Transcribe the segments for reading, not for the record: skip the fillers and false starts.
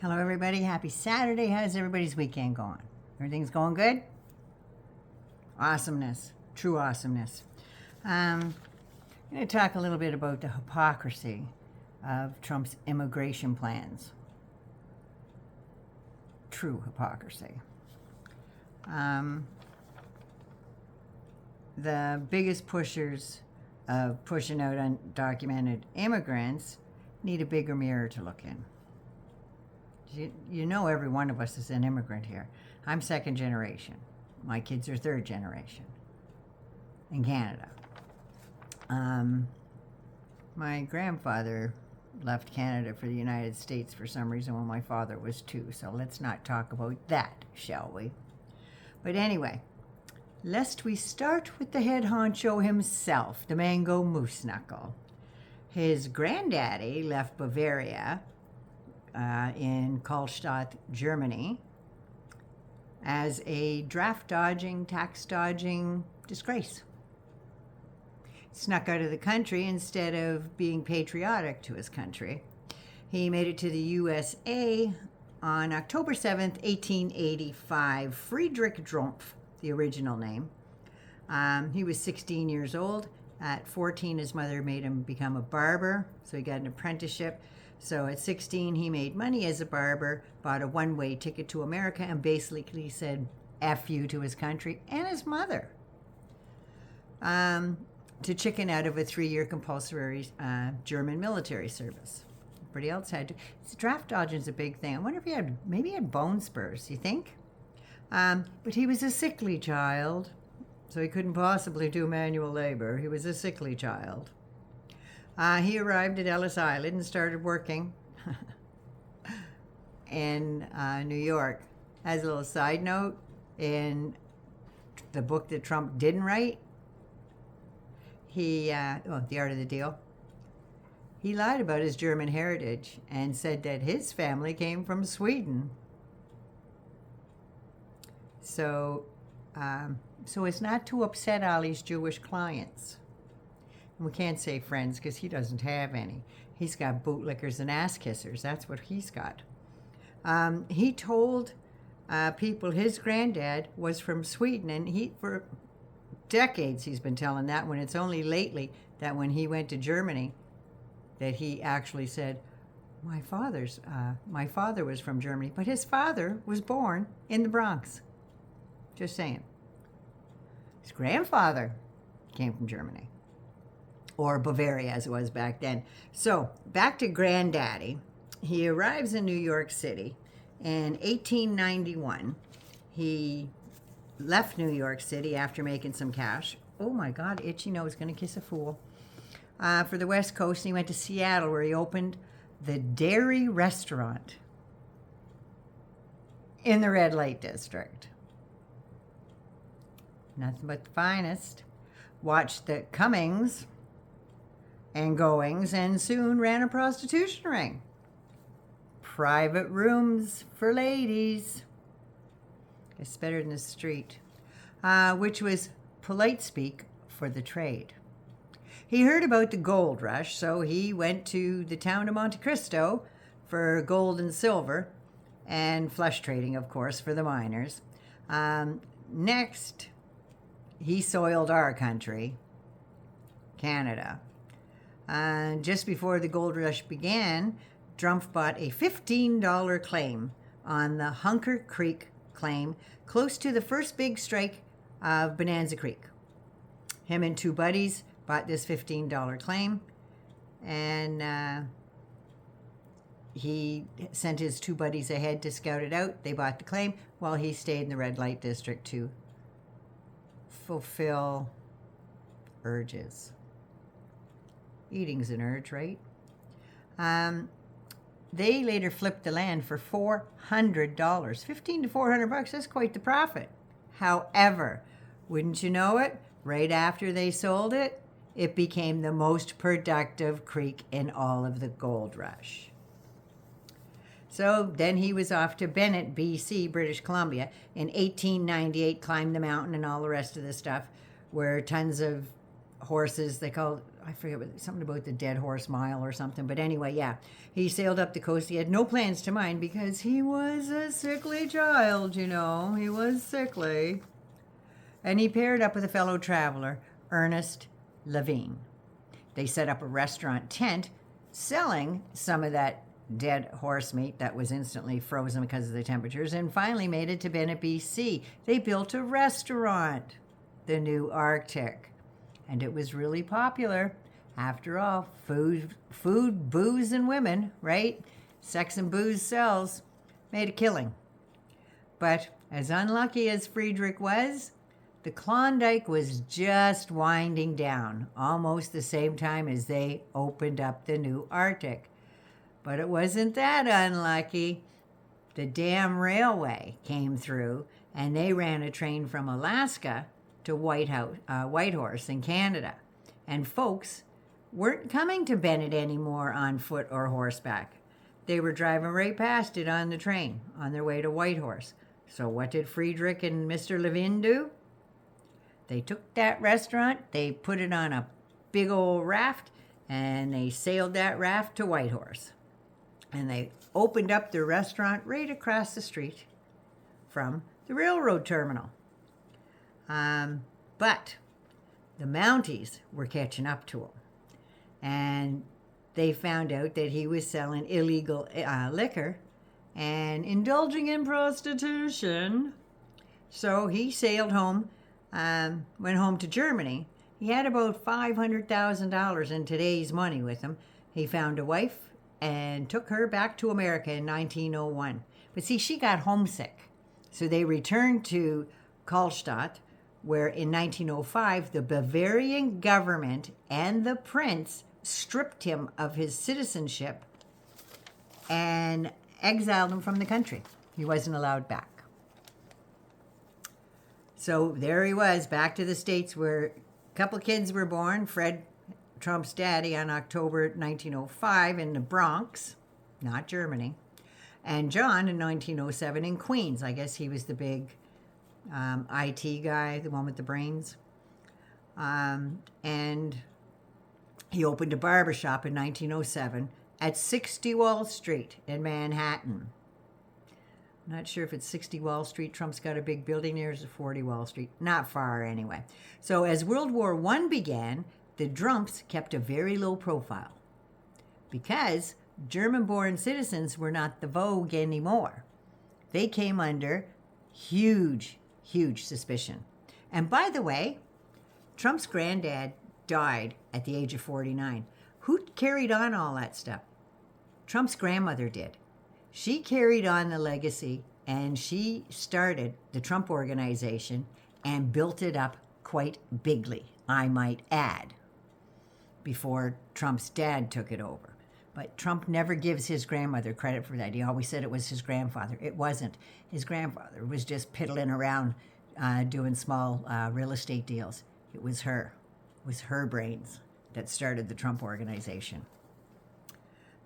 Hello, everybody. Happy Saturday. How's everybody's weekend going? Everything's going good? Awesomeness. True awesomeness. I'm going to talk a little bit about the hypocrisy of Trump's immigration plans. True hypocrisy. The biggest pushers of pushing out undocumented immigrants need a bigger mirror to look in. You know, every one of us is an immigrant here. I'm second generation. My kids are third generation in Canada. My grandfather left Canada for the United States for some reason when my father was 2, so let's not talk about that, shall we? But anyway, lest we start with the head honcho himself, the mango moose knuckle. His granddaddy left Bavaria in Kallstadt, Germany, as a draft-dodging, tax-dodging disgrace. Snuck out of the country instead of being patriotic to his country. He made it to the USA on October 7th, 1885. Frederick Trump, the original name. He was 16 years old. At 14, his mother made him become a barber, so he got an apprenticeship. So at 16, he made money as a barber, bought a one-way ticket to America, and basically said F you to his country and his mother. To chicken out of a 3-year compulsory German military service. Everybody else had to. Draft dodging is a big thing. I wonder if he had bone spurs, you think? But he was a sickly child, so he couldn't possibly do manual labor. He was a sickly child. He arrived at Ellis Island and started working in New York. As a little side note, in the book that Trump didn't write, The Art of the Deal, he lied about his German heritage and said that his family came from Sweden. So as not to upset Ali's Jewish clients. We can't say friends because he doesn't have any. He's got bootlickers and ass kissers. That's what he's got. He told people his granddad was from Sweden, and for decades he's been telling that, when it's only lately that when he went to Germany that he actually said, my father was from Germany, but his father was born in the Bronx. Just saying. His grandfather came from Germany. Or Bavaria, as it was back then. So, back to Granddaddy. He arrives in New York City in 1891. He left New York City after making some cash. Oh my God, itchy nose, gonna kiss a fool. For the West Coast, and he went to Seattle, where he opened the Dairy Restaurant in the Red Light District. Nothing but the finest. Watched the comings and goings, and soon ran a prostitution ring. Private rooms for ladies. It's better than the street. Which was polite speak for the trade. He heard about the gold rush, so he went to the town of Monte Cristo for gold and silver, and flush trading, of course, for the miners. Next, he soiled our country, Canada. Just before the gold rush began, Trump bought a $15 claim on the Hunker Creek claim, close to the first big strike of Bonanza Creek. Him and 2 buddies bought this $15 claim, and he sent his 2 buddies ahead to scout it out. They bought the claim while he stayed in the Red Light District to fulfill urges. Eating's an urge, right? They later flipped the land for $400. $15 to $400, that's quite the profit. However, wouldn't you know it, right after they sold it, it became the most productive creek in all of the gold rush. So then he was off to Bennett, BC, British Columbia, in 1898, climbed the mountain and all the rest of the stuff, where tons of horses. They called, I forget what, something about the Dead Horse Mile or something. But anyway, yeah, he sailed up the coast. He had no plans to mine because he was a sickly child, you know. He was sickly. And he paired up with a fellow traveler, Ernest Levine. They set up a restaurant tent selling some of that dead horse meat that was instantly frozen because of the temperatures, and finally made it to Bennett, BC. They built a restaurant, the New Arctic, and it was really popular. After all, food, booze, and women, right? Sex and booze sells. Made a killing. But as unlucky as Frederick was, the Klondike was just winding down, almost the same time as they opened up the New Arctic. But it wasn't that unlucky. The damn railway came through, and they ran a train from Alaska to Whitehorse in Canada. And folks weren't coming to Bennett anymore on foot or horseback. They were driving right past it on the train on their way to Whitehorse. So what did Frederick and Mr. Levine do? They took that restaurant, they put it on a big old raft, and they sailed that raft to Whitehorse. And they opened up their restaurant right across the street from the railroad terminal. But the Mounties were catching up to him. And they found out that he was selling illegal liquor and indulging in prostitution. So he sailed home, went home to Germany. He had about $500,000 in today's money with him. He found a wife and took her back to America in 1901. But see, she got homesick. So they returned to Karlstadt, where in 1905, the Bavarian government and the prince stripped him of his citizenship and exiled him from the country. He wasn't allowed back. So there he was, back to the States, where a couple kids were born. Fred, Trump's daddy, on October 1905 in the Bronx, not Germany, and John in 1907 in Queens. I guess he was the big IT guy, the one with the brains. And he opened a barbershop in 1907 at 60 Wall Street in Manhattan. I'm not sure if it's 60 Wall Street. Trump's got a big building there. It's 40 Wall Street. Not far anyway. So as World War I began, the Trumps kept a very low profile because German-born citizens were not the vogue anymore. They came under huge suspicion. And by the way, Trump's granddad died at the age of 49. Who carried on all that stuff? Trump's grandmother did. She carried on the legacy, and she started the Trump Organization and built it up quite bigly, I might add, before Trump's dad took it over. But Trump never gives his grandmother credit for that. He always said it was his grandfather. It wasn't. His grandfather was just piddling around doing small real estate deals. It was her. It was her brains that started the Trump Organization.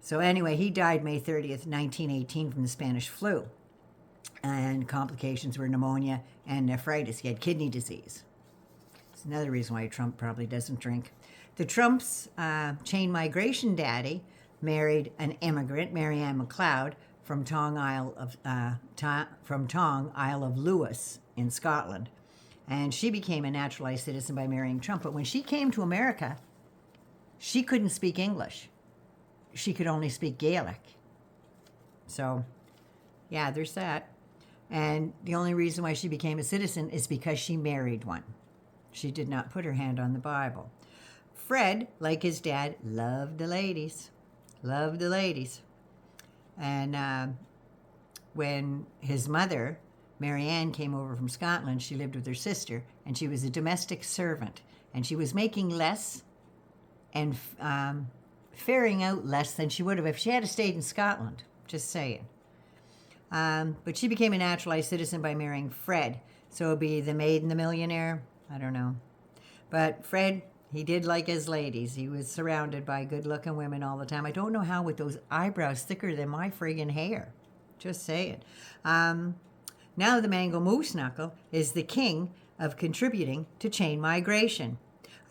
So anyway, he died May 30th, 1918 from the Spanish flu. And complications were pneumonia and nephritis. He had kidney disease. It's another reason why Trump probably doesn't drink. The Trump's chain migration daddy married an immigrant, Marianne McLeod, from Tong, Isle of Lewis in Scotland. And she became a naturalized citizen by marrying Trump. But when she came to America, she couldn't speak English. She could only speak Gaelic. So, yeah, there's that. And the only reason why she became a citizen is because she married one. She did not put her hand on the Bible. Fred, like his dad, loved the ladies. Loved the ladies. And when his mother, Marianne, came over from Scotland, she lived with her sister, and she was a domestic servant. And she was making less and faring out less than she would have if she had stayed in Scotland. Just saying. But she became a naturalized citizen by marrying Fred. So it would be the maid and the millionaire. I don't know. But Fred, he did like his ladies. He was surrounded by good-looking women all the time. I don't know how with those eyebrows thicker than my friggin' hair. Just saying. Now the mango moose knuckle is the king of contributing to chain migration.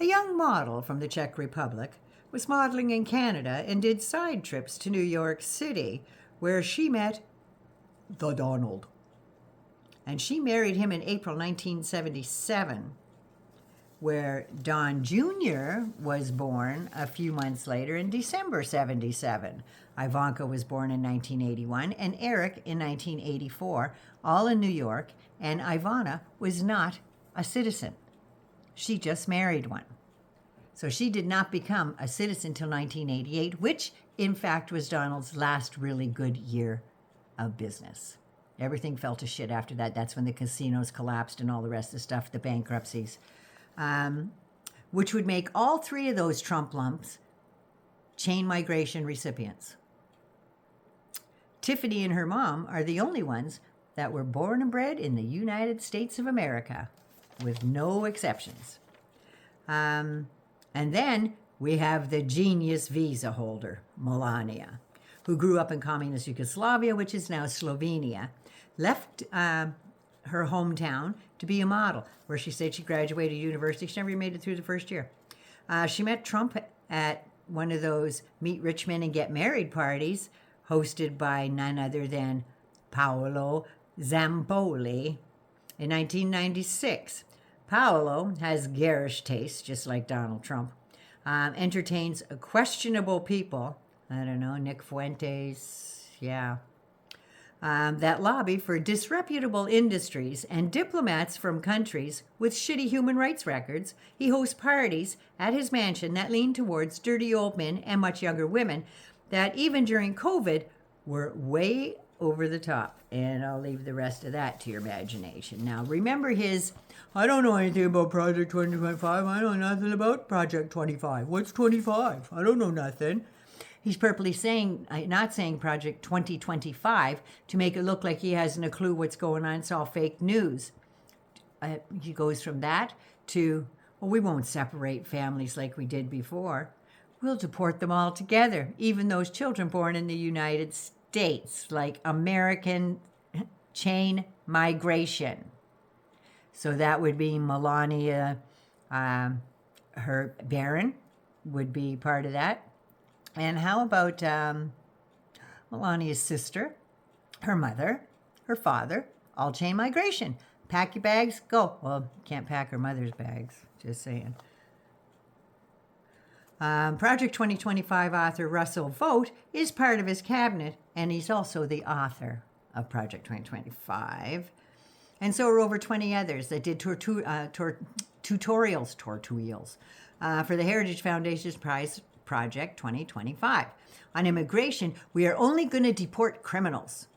a young model from the Czech Republic, was modeling in Canada and did side trips to New York City, where she met the Donald. And she married him in April 1977, where Don Jr. was born a few months later in December 77. Ivanka was born in 1981 and Eric in 1984, all in New York, and Ivana was not a citizen. She just married one. So she did not become a citizen until 1988, which in fact was Donald's last really good year of business. Everything fell to shit after that. That's when the casinos collapsed and all the rest of the stuff, the bankruptcies, which would make all three of those Trump lumps chain migration recipients. Tiffany and her mom are the only ones that were born and bred in the United States of America, with no exceptions. And then we have the genius visa holder, Melania, who grew up in communist Yugoslavia, which is now Slovenia, left her hometown to be a model, where she said she graduated university. She never made it through the first year. She met Trump at one of those meet rich men and get married parties hosted by none other than Paolo Zampoli in 1996. Paolo has garish taste, just like Donald Trump, entertains questionable people, I don't know, Nick Fuentes, yeah, that lobby for disreputable industries and diplomats from countries with shitty human rights records. He hosts parties at his mansion that lean towards dirty old men and much younger women that even during COVID were way over the top. And I'll leave the rest of that to your imagination. Now, remember his, I don't know anything about Project 2025. I know nothing about Project 25. What's 25? I don't know nothing. He's purposely saying, not saying Project 2025 to make it look like he hasn't a clue what's going on. It's all fake news. He goes from that to, well, we won't separate families like we did before. We'll deport them all together, even those children born in the United States, like American chain migration. So that would be Melania, her Baron would be part of that. And how about Melania's sister, her mother, her father, all chain migration. Pack your bags, go. Well, can't pack her mother's bags, just saying. Project 2025 author Russell Vogt is part of his cabinet, and he's also the author of Project 2025. And so are over 20 others that did tutorials for the Heritage Foundation's Prize Project 2025. On immigration, we are only going to deport criminals.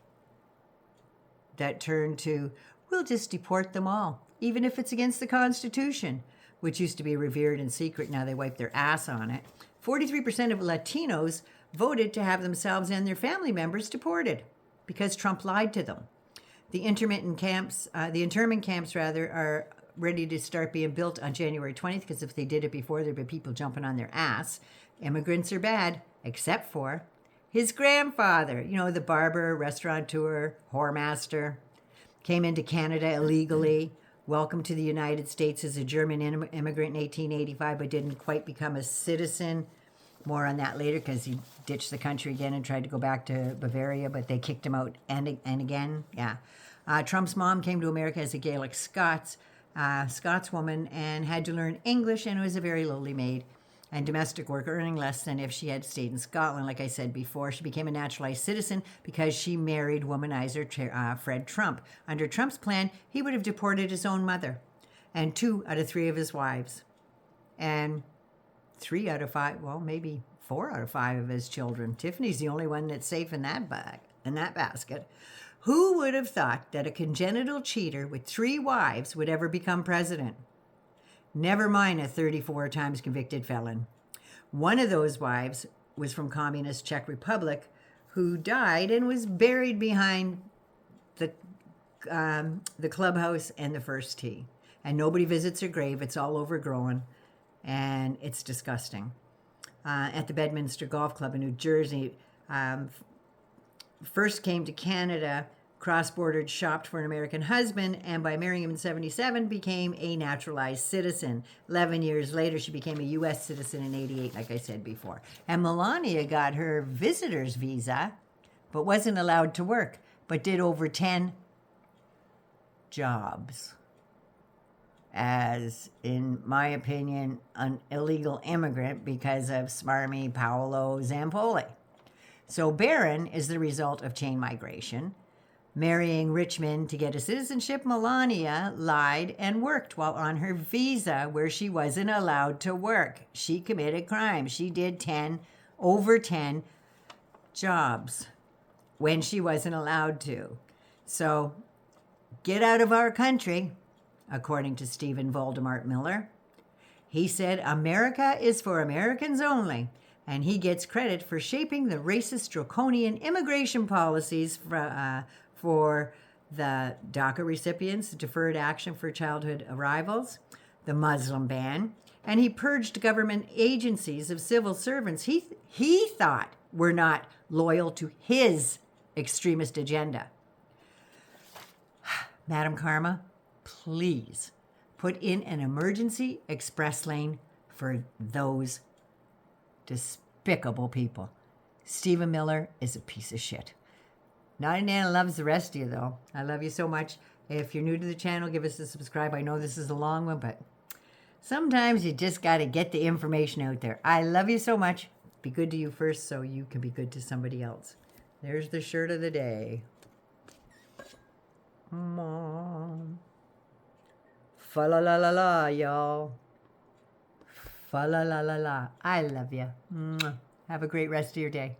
That turned to, we'll just deport them all, even if it's against the Constitution, which used to be revered in secret. Now they wipe their ass on it. 43% of Latinos voted to have themselves and their family members deported because Trump lied to them. The internment camps are ready to start being built on January 20th, because if they did it before, there'd be people jumping on their ass. Immigrants are bad, except for his grandfather, you know, the barber, restaurateur, whoremaster, came into Canada illegally, welcomed to the United States as a German immigrant in 1885, but didn't quite become a citizen. More on that later, because he ditched the country again and tried to go back to Bavaria, but they kicked him out and again. Yeah. Trump's mom came to America as a Gaelic Scotswoman and had to learn English, and was a very lowly maid and domestic worker, earning less than if she had stayed in Scotland. Like I said before, she became a naturalized citizen because she married womanizer Fred Trump. Under Trump's plan, he would have deported his own mother and 2 out of 3 of his wives. And 3 out of 5, well, maybe 4 out of 5 of his children. Tiffany's the only one that's safe in that basket. Who would have thought that a congenital cheater with 3 wives would ever become president? Never mind a 34 times convicted felon. One of those wives was from communist Czech Republic, who died and was buried behind the clubhouse and the first tee. And nobody visits her grave. It's all overgrown, and it's disgusting. At the Bedminster Golf Club in New Jersey, first came to Canada cross-bordered, shopped for an American husband, and by marrying him in 77, became a naturalized citizen. 11 years later, she became a U.S. citizen in 88, like I said before. And Melania got her visitor's visa, but wasn't allowed to work, but did over 10 jobs as, in my opinion, an illegal immigrant because of smarmy Paolo Zampoli. So Barron is the result of chain migration. Marrying Richmond to get a citizenship, Melania lied and worked while on her visa where she wasn't allowed to work. She committed crime. She did over 10 jobs when she wasn't allowed to. So get out of our country, according to Stephen Voldemort Miller. He said, America is for Americans only. And he gets credit for shaping the racist, draconian immigration policies for the DACA recipients, Deferred Action for Childhood Arrivals, the Muslim ban, and he purged government agencies of civil servants he thought were not loyal to his extremist agenda. Madam Karma, please put in an emergency express lane for those despicable people. Stephen Miller is a piece of shit. Naughty Nana loves the rest of you, though. I love you so much. If you're new to the channel, give us a subscribe. I know this is a long one, but sometimes you just got to get the information out there. I love you so much. Be good to you first so you can be good to somebody else. There's the shirt of the day. Mom. Fa la la la la, y'all. Fa la la la la. I love you. Have a great rest of your day.